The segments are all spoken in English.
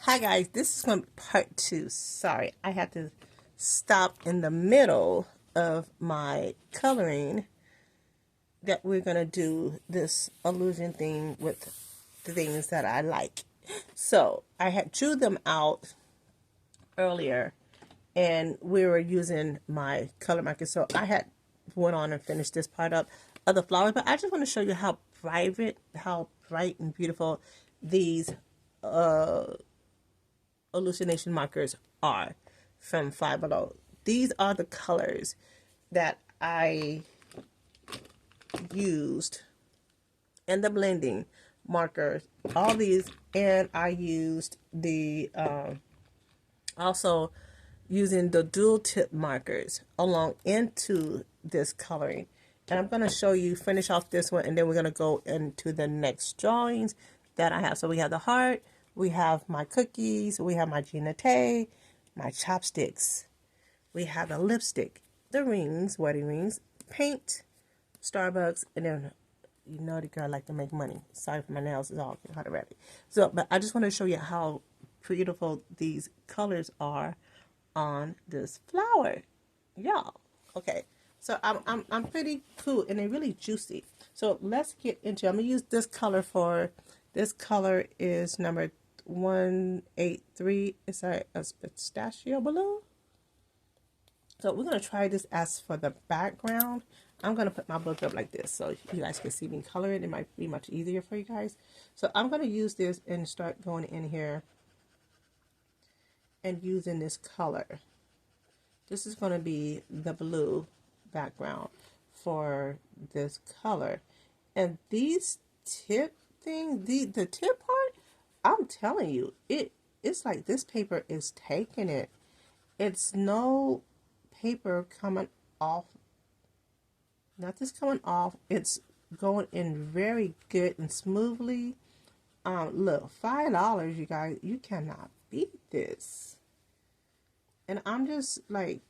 Hi guys, this is going to be part two. Sorry, I had to stop in the middle of my coloring that we're going to do this illusion thing with the things that I like. So I had drew them out earlier and we were using my color marker. So I had went on and finished this part up of the flowers, but I just want to show you how bright and beautiful these hallucination markers are from Five Below. These are the colors that I used in the blending markers. All these, and I used the also using the dual tip markers along into this coloring. And I'm going to show you, finish off this one, and then we're going to go into the next drawings that I have. So we have the heart, we have my cookies, we have my Gina Tay, my chopsticks, we have the lipstick, the rings, wedding rings, paint, Starbucks, and then you know the girl like to make money. Sorry for my nails, it's all hot already. So, but I just want to show you how beautiful these colors are on this flower, y'all. Okay, so I'm pretty cool, and they're really juicy. So let's get into. I'm gonna use this color for. This color is number 183. It's a pistachio blue. So we're gonna try this as for the background. I'm gonna put my book up like this so you guys can see me color it. It might be much easier for you guys. So I'm gonna use this and start going in here and using this color. This is going to be the blue background for this color. And these tip things, the tip part, I'm telling you, it's like this paper is taking it. It's no paper coming off. Not this coming off. It's going in very good and smoothly. Look, $5, you guys. You cannot beat this. And I'm just like,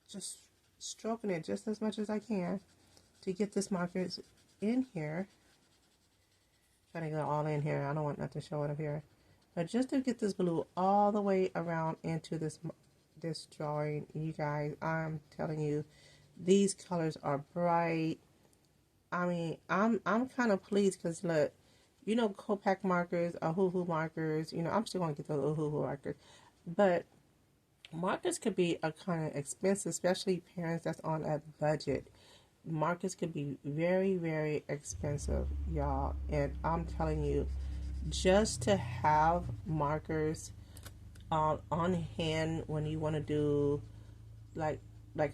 just stroking it just as much as I can to get this markers in here. Trying to go all in here. I don't want nothing showing up here. But just to get this blue all the way around into this drawing, you guys, I'm telling you, these colors are bright. I mean, I'm kind of pleased because look, you know, Copac markers, Hoo markers. You know, I'm still going to get those Hoo markers. But markers could be a kind of expensive, especially parents that's on a budget. Markers could be very, very expensive, y'all. And I'm telling you, just to have markers on hand when you want to do, like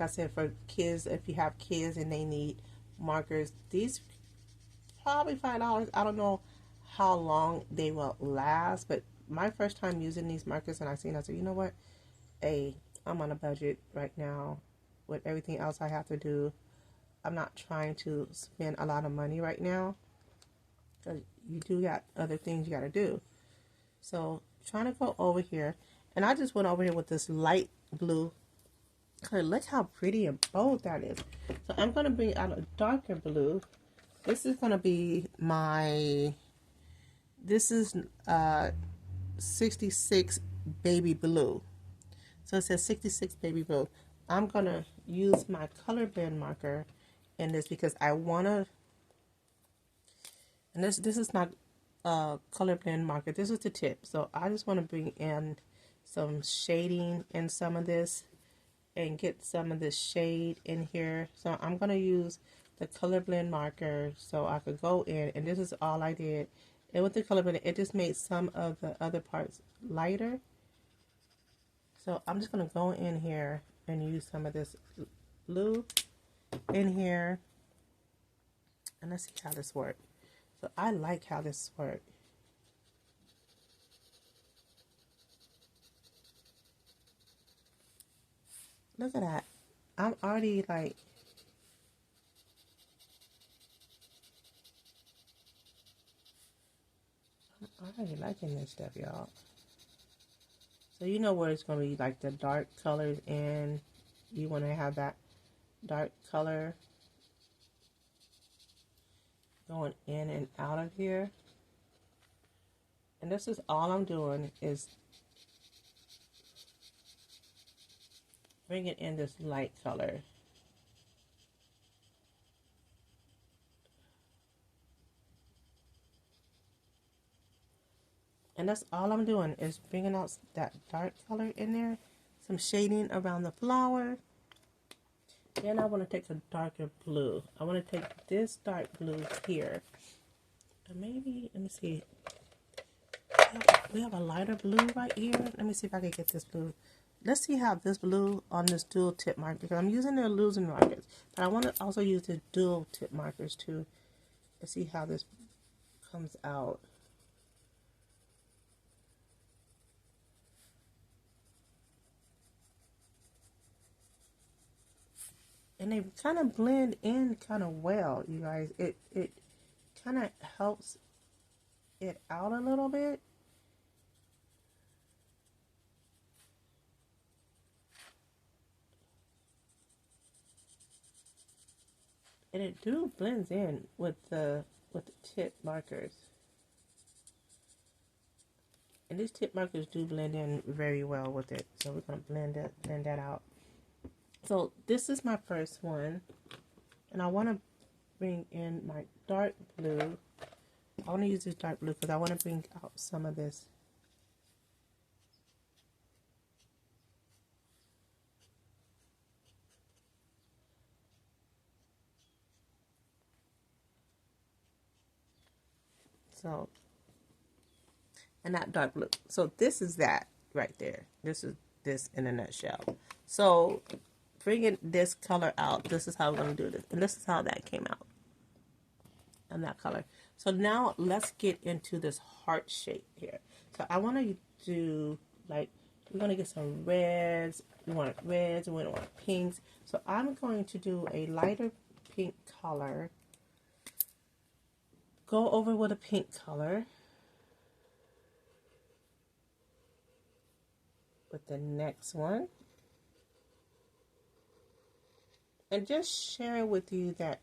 I said, for kids, if you have kids and they need markers, these probably $5. I don't know how long they will last, but my first time using these markers and I said, you know what? Hey, I'm on a budget right now with everything else I have to do. I'm not trying to spend a lot of money right now because you do got other things you got to do. So trying to go over here, and I just went over here with this light blue color. Look how pretty and bold that is. So I'm going to bring out a darker blue. This is going to be my, this is 66 baby blue. So it says 66 baby blue. I'm going to use my color blend marker in this because I want to, and this is not color blend marker. This is the tip. So I just want to bring in some shading in some of this and get some of this shade in here. So I'm going to use the color blend marker so I could go in, and this is all I did. And with the color blend, it just made some of the other parts lighter. So I'm just going to go in here and use some of this blue in here. And let's see how this works. So I like how this works. Look at that. I'm already like, I'm already liking this stuff, y'all. So you know where it's going to be like the dark colors, and you want to have that dark color going in and out of here. And this is all I'm doing is bringing in this light color. And that's all I'm doing is bringing out that dark color in there. Some shading around the flower. Then I want to take a darker blue. I want to take this dark blue here. And maybe, let me see. We have a lighter blue right here. Let me see if I can get this blue. Let's see how this blue on this dual tip marker, because I'm using the illusion markers, but I want to also use the dual tip markers too, to see how this comes out. And they kind of blend in kind of well, you guys. It kind of helps it out a little bit. And it do blends in with the tip markers. And these tip markers do blend in very well with it. So we're gonna blend that out. So this is my first one. And I wanna bring in my dark blue. I wanna use this dark blue because I wanna bring out some of this. So, and that dark blue. So this is that right there. This is this in a nutshell. So bringing this color out, this is how we're going to do this. And this is how that came out. And that color. So now let's get into this heart shape here. So I want to do, like, we're going to get some reds. We want reds and we want pinks. So I'm going to do a lighter pink color. Go over with a pink color. With the next one. And just share with you that,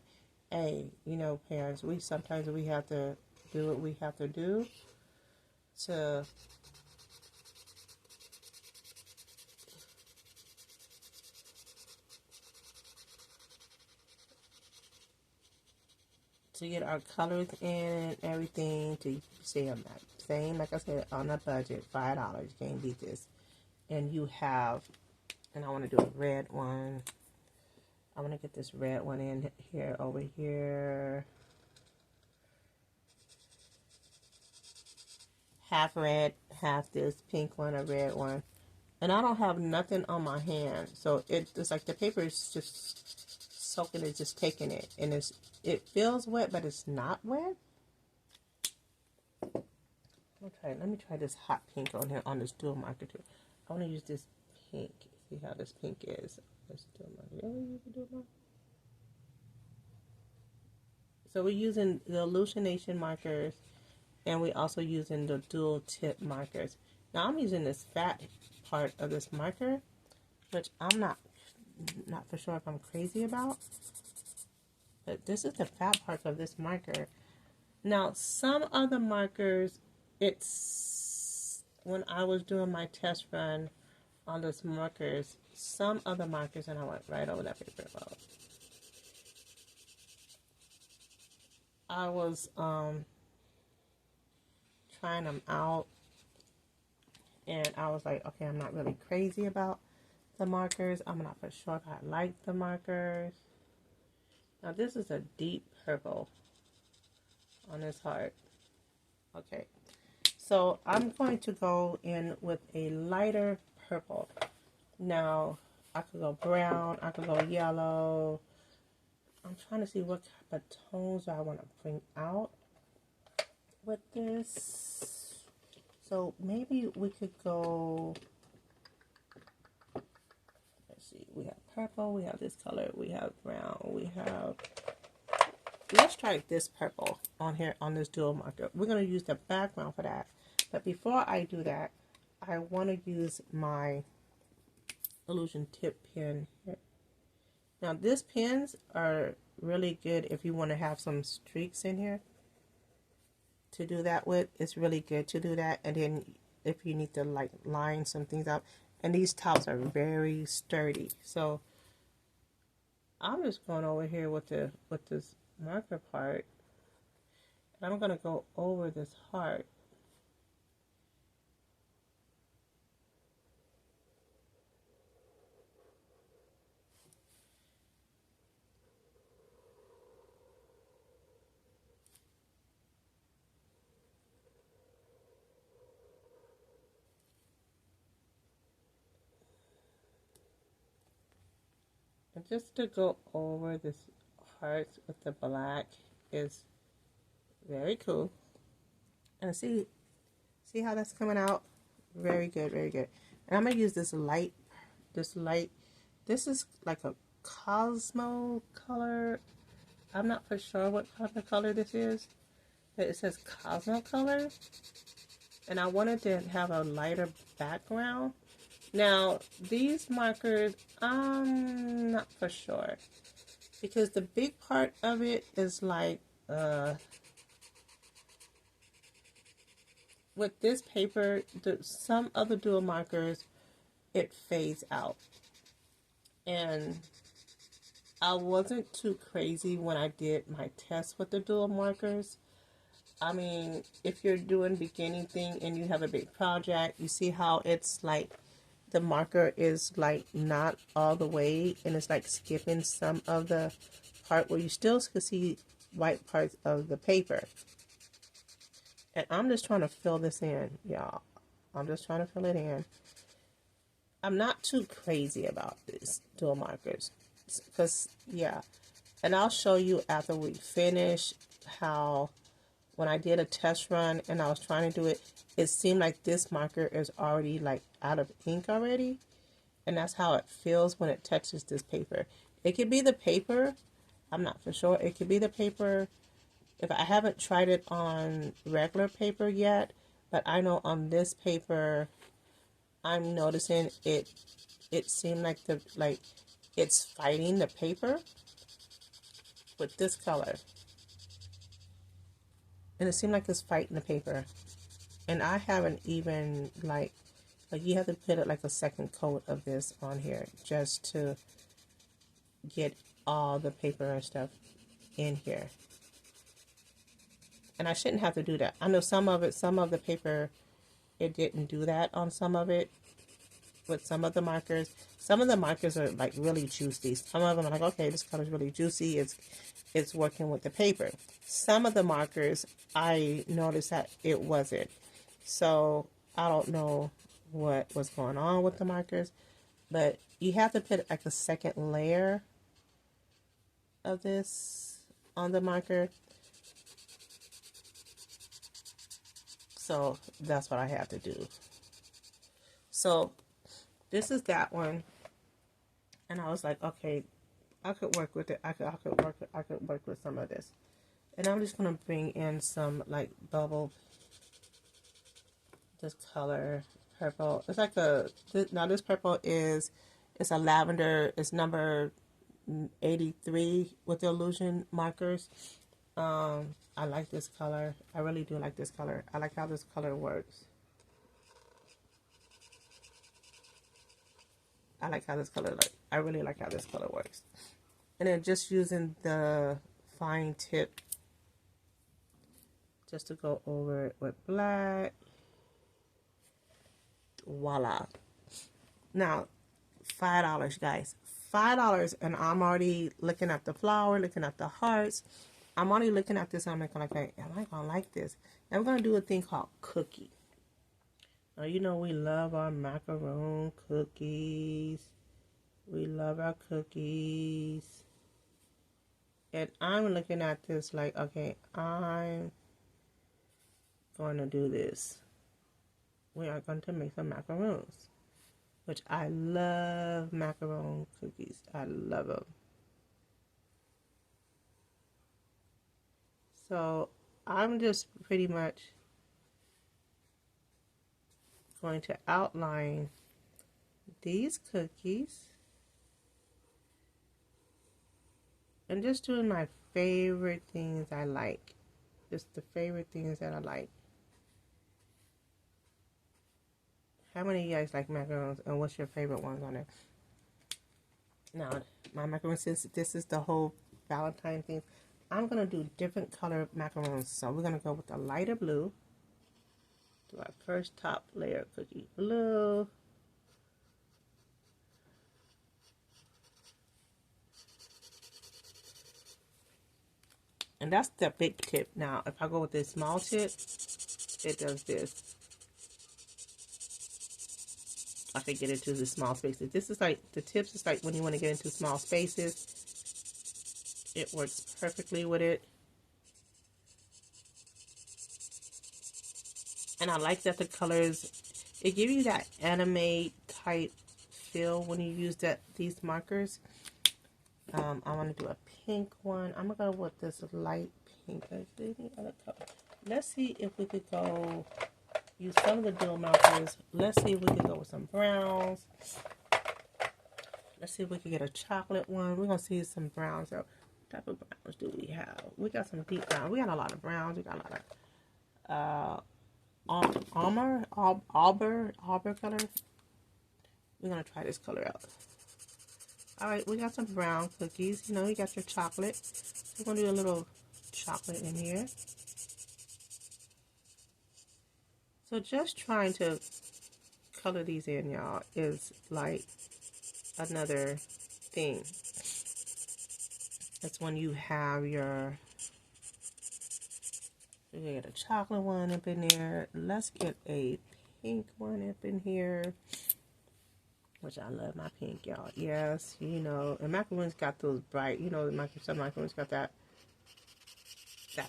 hey, you know, parents, sometimes we have to do what we have to do to get our colors in and everything, to stay on that same, like I said, on a budget, $5. You can't beat this. And you have, and I want to do a red one. I want to get this red one in here, over here. Half red, half this pink one, a red one. And I don't have nothing on my hand. So it's like the paper is just soaking it, just taking it. And it feels wet, but it's not wet. Let me try this hot pink on here, on this dual marker too. I want to use this pink. See how this pink is. Let's do my. So we're using the illumination markers, and we're also using the dual tip markers. Now I'm using this fat part of this marker, which I'm not for sure if I'm crazy about. But this is the fat part of this marker. Now some other markers, it's when I was doing my test run on those markers, some other markers, and I went right over that paper. I was trying them out, and I was like, okay, I'm not really crazy about the markers. I'm not for sure if I like the markers. Now this is a deep purple on this heart. Okay, so I'm going to go in with a lighter purple. Now I could go brown, I could go yellow. I'm trying to see what type of tones I want to bring out with this. So maybe we could go, let's see, we have purple, we have this color, we have brown, we have, let's try this purple on here on this dual marker. We're going to use the background for that. But before I do that, I want to use my illusion tip pen here. Now, these pens are really good if you want to have some streaks in here to do that with. It's really good to do that. And then if you need to like line some things up, and these tops are very sturdy. So I'm just going over here with this marker part, and I'm gonna go over this heart. And just to go over this heart with the black is very cool. And see how that's coming out? Very good, very good. And I'm gonna use this light. This is like a Cosmo color. I'm not for sure what kind of color this is, but it says Cosmo color. And I wanted to have a lighter background. Now, these markers, I'm not for sure. Because the big part of it is like, with this paper, some other dual markers, it fades out. And I wasn't too crazy when I did my test with the dual markers. I mean, if you're doing beginning thing and you have a big project, you see how it's like the marker is like not all the way and it's like skipping some of the part where you still can see white parts of the paper. And I'm just trying to fill this in, y'all. I'm just trying to fill it in. I'm not too crazy about these dual markers because, yeah. And I'll show you after we finish how when I did a test run and I was trying to do it, it seemed like this marker is already like out of ink already. And that's how it feels when it touches this paper. It could be the paper. I'm not for sure. It could be the paper. If I haven't tried it on regular paper yet, but I know on this paper, I'm noticing it seemed like it's fighting the paper with this color. And it seemed like it's fighting the paper. And I haven't even like you have to put it like a second coat of this on here just to get all the paper and stuff in here. And I shouldn't have to do that. I know some of the paper, it didn't do that on some of it with some of the markers. Some of the markers are like really juicy. Some of them are like, okay, this color is really juicy. It's working with the paper. Some of the markers, I noticed that it wasn't. So I don't know what was going on with the markers, but you have to put like a second layer of this on the marker. So that's what I have to do. So this is that one, and I was like, okay, I could work with it. I could work with some of this, and I'm just gonna bring in some like bubble. This color purple. It's like now this purple is it's a lavender. It's number 83 with the illusion markers. I like this color. I really do like this color. I like how this color works. I like how this color looks. I really like how this color works. And then just using the fine tip just to go over it with black. Voila. Now, $5, guys. $5, and I'm already looking at the flower, looking at the hearts. I'm already looking at this, and I'm like, okay, am I gonna like this? And we're gonna do a thing called cookie. Now, you know we love our macaron cookies. We love our cookies. And I'm looking at this like, okay, I'm going to do this. We are going to make some macarons, which I love macaron cookies. I love them. So I'm just pretty much going to outline these cookies and just doing my favorite things I like. just the favorite things that I like. How many of you guys like macarons, and what's your favorite ones on it? Now, my macarons, since this is the whole Valentine thing, I'm going to do different color macarons. So we're going to go with the lighter blue. Do our first top layer of cookie blue. And that's the big tip. Now, if I go with this small tip, it does this. I can get into the small spaces. This is like, the tips is like when you want to get into small spaces. It works perfectly with it. And I like that the colors, it gives you that anime type feel when you use these markers. I want to do a pink one. I'm going to go with this light pink. Any other color? Let's see if we could go use some of the dual markers. Let's see if we could go with some browns. Let's see if we can get a chocolate one. We're going to see some browns. So, what type of browns do we have? We got some deep brown. We got a lot of browns. We got a lot of auburn color. We're going to try this color out. Alright, we got some brown cookies. You know, you got your chocolate. We're going to do a little chocolate in here. So just trying to color these in, y'all, is like another thing. That's when you have your, you get a chocolate one up in there. Let's get a pink one up in here. Which I love my pink, y'all. Yes, you know, and macaroons got those bright, you know, some macaroons got that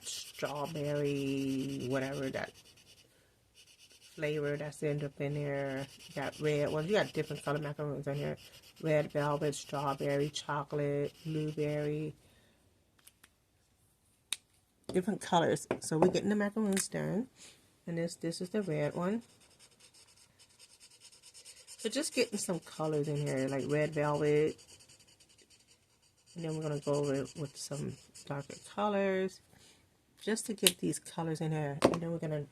strawberry, whatever, that flavor that's end up in there. You got red ones. You got different color macaroons in here. Red velvet, strawberry, chocolate, blueberry. Different colors. So we're getting the macaroons done. And this is the red one. So just getting some colors in here, like red velvet. And then we're going to go over it with some darker colors. Just to get these colors in here. And then we're going to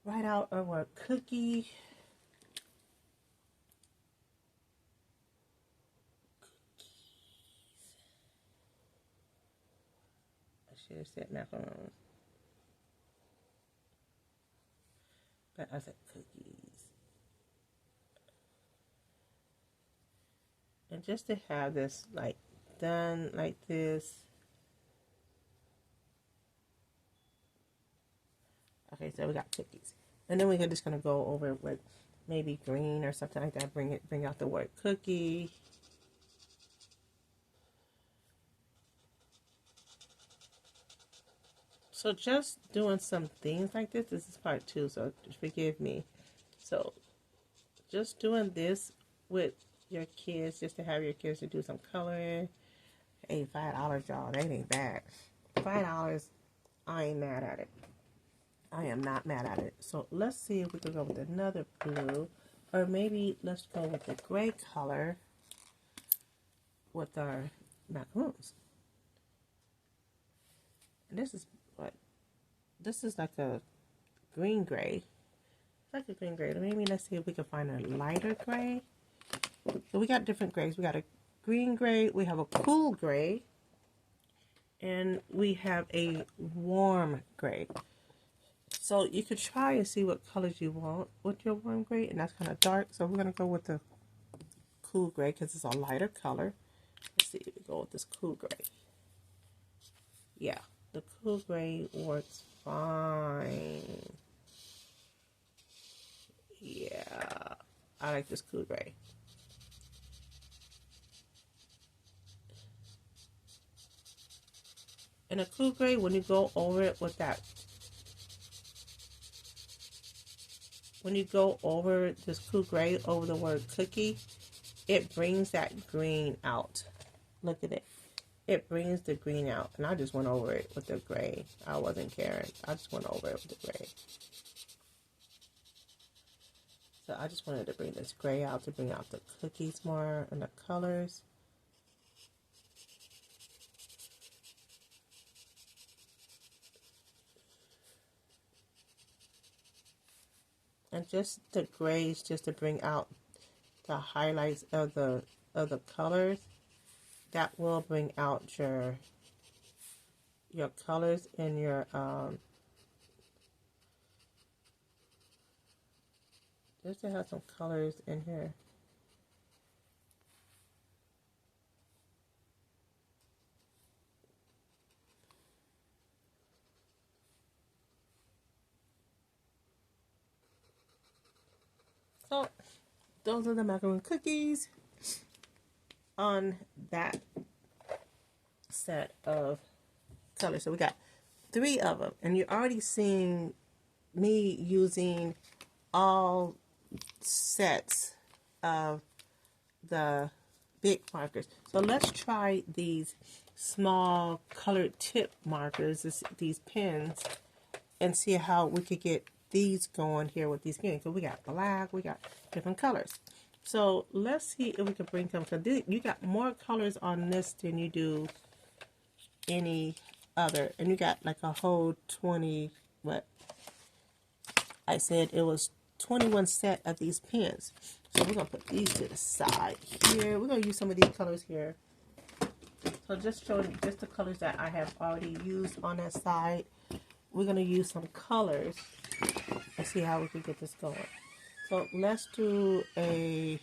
write out our cookie. I should have said macarons. But I said cookies. And just to have this like done like this. Okay, so we got cookies. And then we're just gonna go over it with maybe green or something like that. Bring out the word cookie. So just doing some things like this. This is part 2, so forgive me. So just doing this with your kids, just to have your kids to do some coloring. Hey, $5, y'all, that ain't bad. $5, I ain't mad at it. I am not mad at it. So let's see if we can go with another blue, or maybe let's go with the gray color with our macaroons. And this is what? This is like a green gray. It's like a green gray. Maybe let's see if we can find a lighter gray. So we got different grays. We got a green gray, we have a cool gray, and we have a warm gray. So you could try and see what colors you want with your warm gray, and that's kind of dark. So we're going to go with the cool gray because it's a lighter color. Let's see if we go with this cool gray. Yeah, the cool gray works fine. Yeah, I like this cool gray. And a cool gray, when you go over it with that, when you go over this cool gray over the word cookie, it brings that green out. Look at it. It brings the green out. And I just went over it with the gray. I wasn't caring. I just went over it with the gray. So I just wanted to bring this gray out to bring out the cookies more and the colors. And just the grays, just to bring out the highlights of the colors. That will bring out your colors and your just to have some colors in here. So those are the macaroon cookies on that set of colors. So we got 3 of them, and you're already seeing me using all sets of the big markers. So let's try these small colored tip markers, these pens, and see how we could get these going here with these green. So we got black, we got different colors. So let's see if we can bring them, because you got more colors on this than you do any other. And you got like a whole 20, what? I said it was 21 set of these pens. So we're going to put these to the side here. We're going to use some of these colors here. So just showing just the colors that I have already used on that side. We're going to use some colors and see how we can get this going. So let's see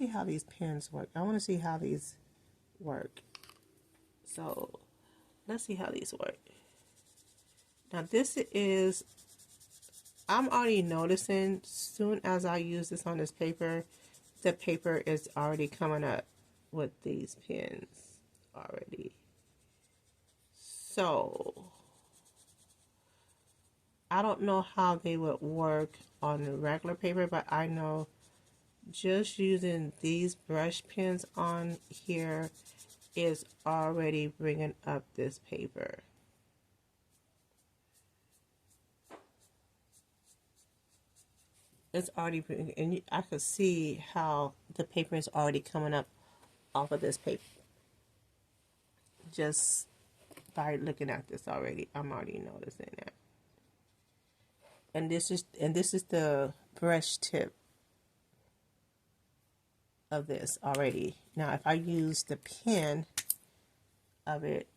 how these pens work. I want to see how these work. So let's see how these work. Now this is, I'm already noticing soon as I use this on this paper, the paper is already coming up with these pens already. So I don't know how they would work on the regular paper, but I know just using these brush pens on here is already bringing up this paper. It's already bringing, and I could see how the paper is already coming up off of this paper. Just by looking at this already, I'm already noticing that. And this is the brush tip of this already. Now if I use the pen of it,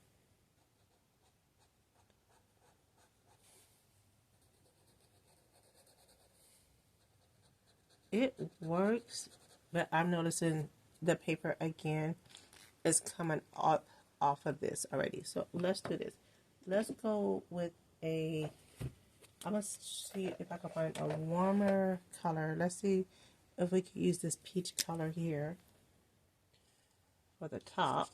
it works, but I'm noticing the paper again is coming off of this already. So let's do this. Let's go with I'm gonna see if I can find a warmer color. Let's see if we can use this peach color here for the top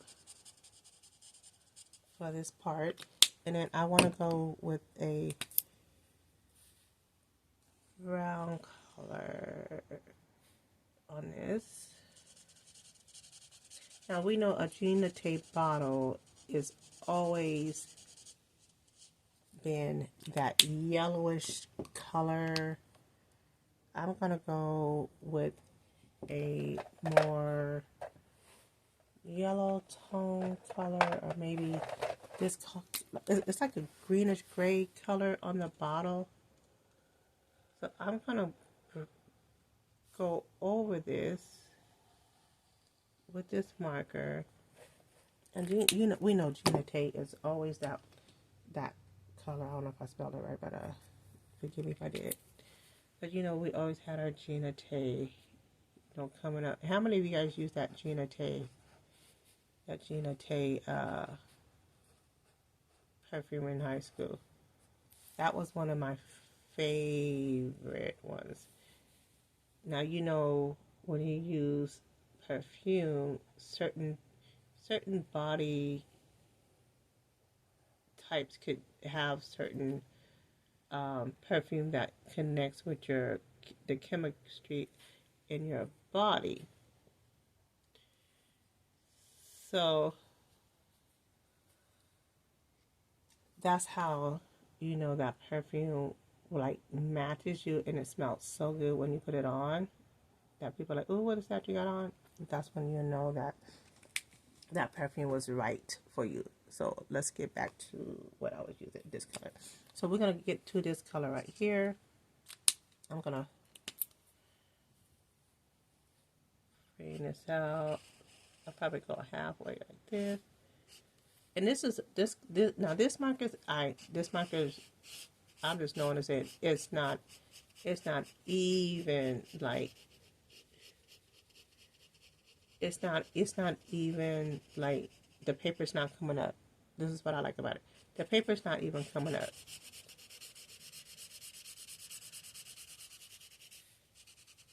for this part. And then I want to go with a brown color on this. Now we know a Gina Tay bottle is always been that yellowish color. I'm gonna go with a more yellow tone color, or maybe this it's like a greenish gray color on the bottle. So I'm gonna go over this with this marker, and we know Gina Tay is always that color. I don't know if I spelled it right, but forgive me if I did. But we always had our Gina Tay, coming up. How many of you guys use that Gina Tay? That Gina Tay perfume in high school. That was one of my favorite ones. Now when you use perfume, certain body types could have certain perfume that connects with the chemistry in your body. So that's how that perfume like matches you, and it smells so good when you put it on that people are like, "Oh, what is that you got on?" That's when you know that perfume was right for you. So let's get back to what I was using, this color. So we're going to get to this color right here. I'm gonna bring this out. I'll probably go halfway like this. And this is now this marker is I'm just knowing is it it's not even like it's not even like the paper's not coming up. This is what I like about it. The paper's not even coming up.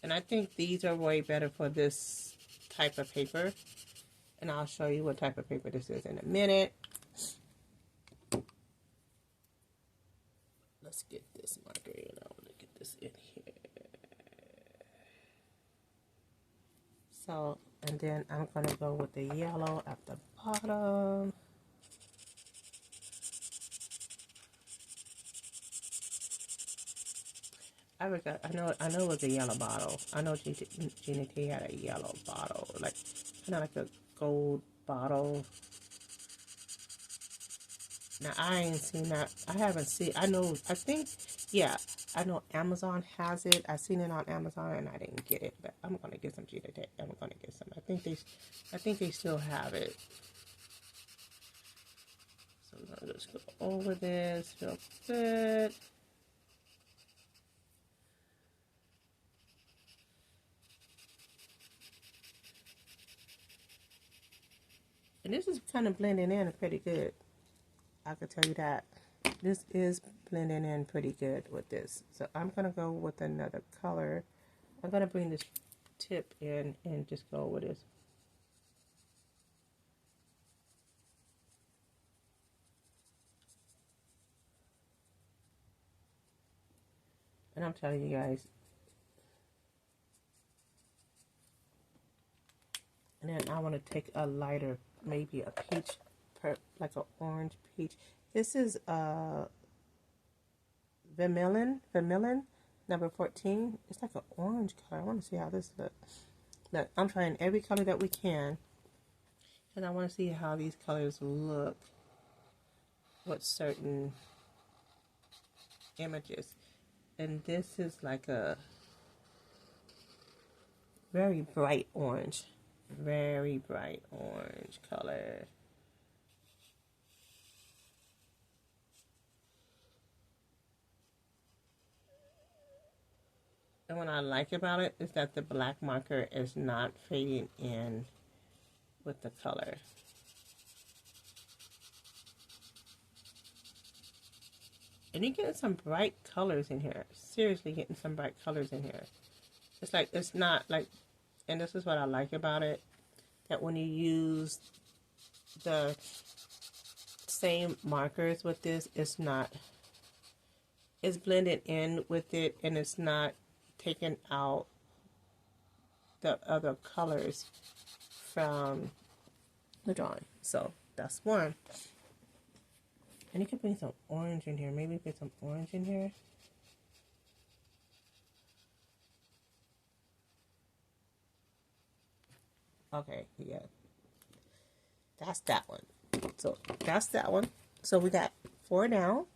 And I think these are way better for this type of paper. And I'll show you what type of paper this is in a minute. Let's get this marker in. I want to get this in here. So, and then I'm going to go with the yellow at the bottom. I know it was a yellow bottle. I know Gina T had a yellow bottle, like kind of like a gold bottle. Now I ain't seen that. I haven't seen. I know Amazon has it. I seen it on Amazon and I didn't get it, but I'm gonna get some Gina T. I'm gonna get some. I think they still have it. So I'm gonna just go over this real good. And this is kind of blending in pretty good. I could tell you that. This is blending in pretty good with this. So I'm going to go with another color. I'm going to bring this tip in and just go with this. And I'm telling you guys. And then I want to take a lighter, maybe a peach, like an orange peach. This is vermilion number 14. It's like an orange color. I want to see how this looks. Look, I'm trying every color that we can, and I want to see how these colors look with certain images. And this is like a very bright orange color. And what I like about it is that the black marker is not fading in with the color. And you're getting some bright colors in here. Seriously getting some bright colors in here. It's like, it's not like, and this is what I like about it, that when you use the same markers with this, it's blended in with it, and it's not taking out the other colors from the drawing. So that's one. And you can bring some orange in here. Maybe put some orange in here. Okay, yeah. That's that one. So that's that one. So we got 4 now.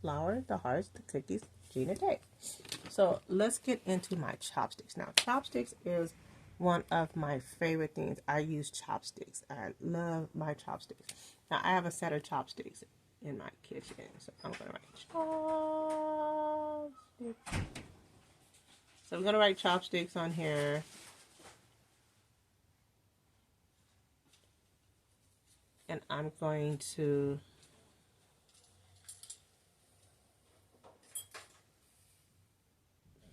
Flour, the hearts, the cookies, Gina T. So let's get into my chopsticks. Now, chopsticks is one of my favorite things. I use chopsticks. I love my chopsticks. Now, I have a set of chopsticks in my kitchen. So I'm going to write chopsticks. So we're going to write chopsticks on here. And I'm going to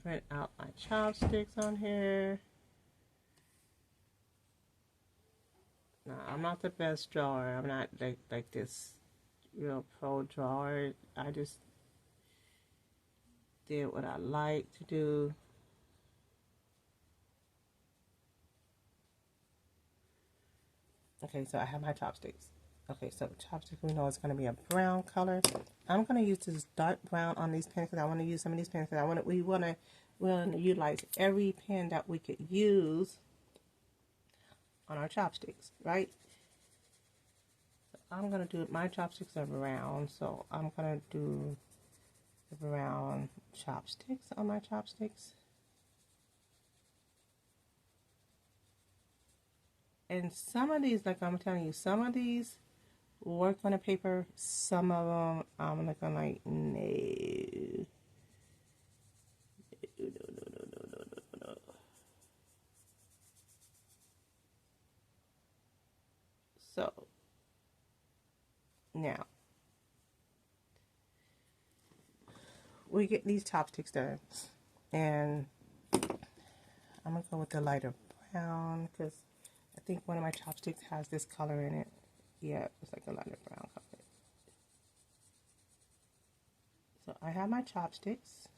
print out my chopsticks on here. Now, I'm not the best drawer. I'm not like this real pro drawer. I just did what I like to do. Okay, so I have my chopsticks. Okay, so chopsticks, we know it's going to be a brown color. I'm going to use this dark brown on these pens because I want to use some of these pens because we want to utilize every pen that we could use on our chopsticks, right? So I'm going to do, my chopsticks are round, so I'm going to do the brown chopsticks on my chopsticks. And some of these, like I'm telling you, some of these work on a paper. Some of them, I'm looking like, no. No. So, now, we get these chopsticks done. And I'm going to go with the lighter brown because I think one of my chopsticks has this color in it. Yeah, it's like a lighter brown color. So I have my chopsticks.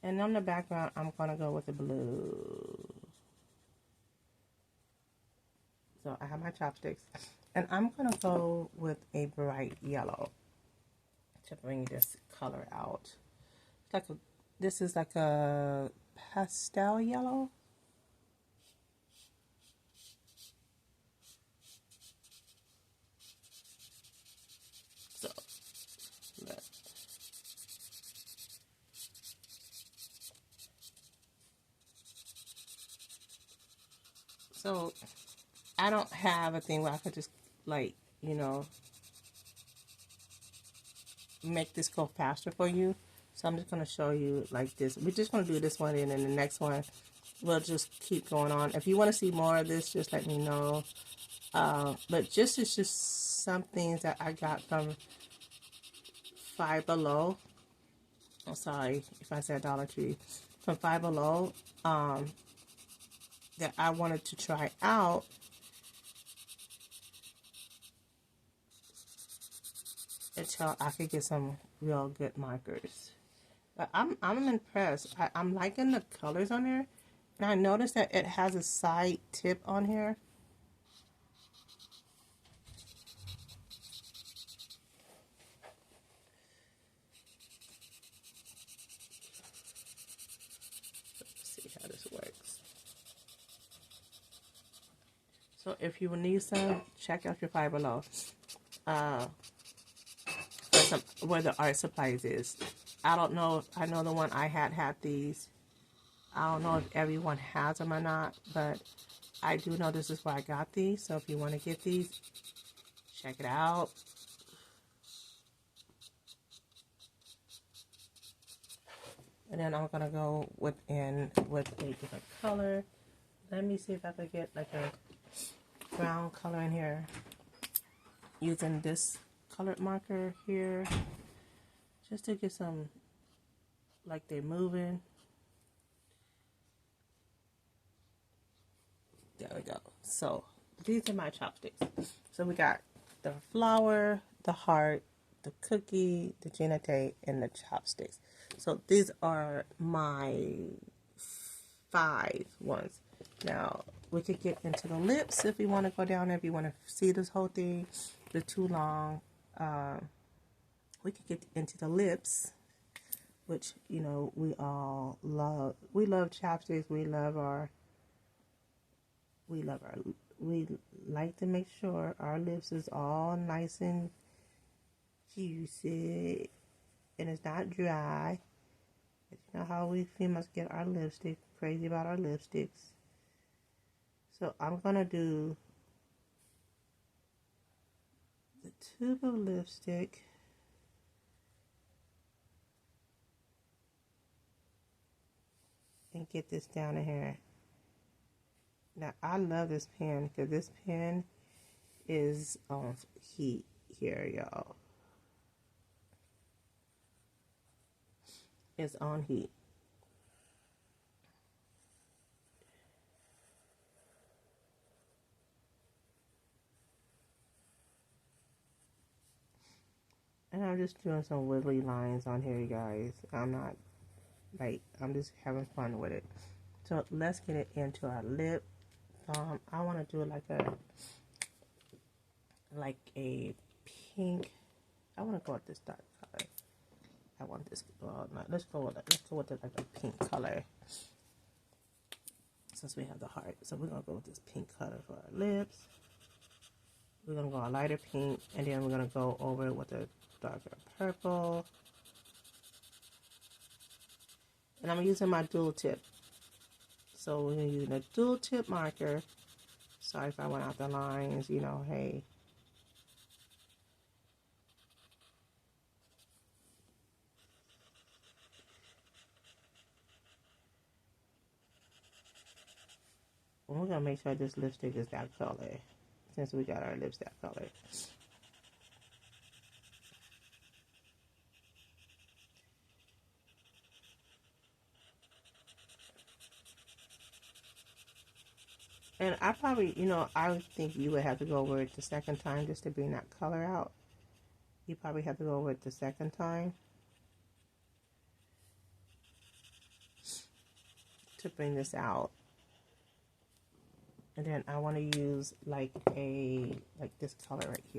And on the background, I'm going to go with the blue. So I have my chopsticks. And I'm going to go with a bright yellow to bring this color out. It's like this is like a pastel yellow. So, so I don't have a thing where I could just like, you know, make this go faster for you. So I'm just going to show you like this. We're just going to do this one and then the next one we'll just keep going on. If you want to see more of this, just let me know. But it's just some things that I got from bbeloe. I'm sorry if I said Dollar Tree. From bbeloe that I wanted to try out. Until I could get some real good markers. But I'm impressed. I'm liking the colors on here. And I noticed that it has a side tip on here. Let's see how this works. So if you need some, check out your bbeloe. Where the art supplies is. I don't know. I know the one I had these. I don't know if everyone has them or not, but I do know this is where I got these. So if you want to get these, check it out. And then I'm gonna go with a different color. Let me see if I could get like a brown color in here using this colored marker here, just to get some, like they're moving. There we go. So these are my chopsticks. So we got the flower, the heart, the cookie, the genite, and the chopsticks. So these are my 5 ones. Now we could get into the lips if we want to go down there. If you want to see this whole thing, they're too long. We could get into the lips, which, you know, we all love. We love chapsticks. We like to make sure our lips is all nice and juicy and it's not dry. But you know how we females get our lipstick, crazy about our lipsticks. So I'm gonna do the tube of lipstick. And get this down in here. Now I love this pen because this pen is on heat here, y'all. It's on heat. And I'm just doing some wiggly lines on here, you guys. I'm just having fun with it. So let's get it into our lip. I want to do like a pink. I want to go with this dark color. I want this. Well, no, let's go with like a pink color. Since we have the heart, so we're gonna go with this pink color for our lips. We're gonna go a lighter pink, and then we're gonna go over with a darker purple. And I'm using my dual tip. So we're using a dual tip marker. Sorry if I went out the lines, you know, hey. And we're going to make sure this lipstick is that color, since we got our lips that color. And I probably, you know, I think you would have to go over it the second time just to bring that color out. You probably have to go over it the second time to bring this out. And then I want to use like this color right here.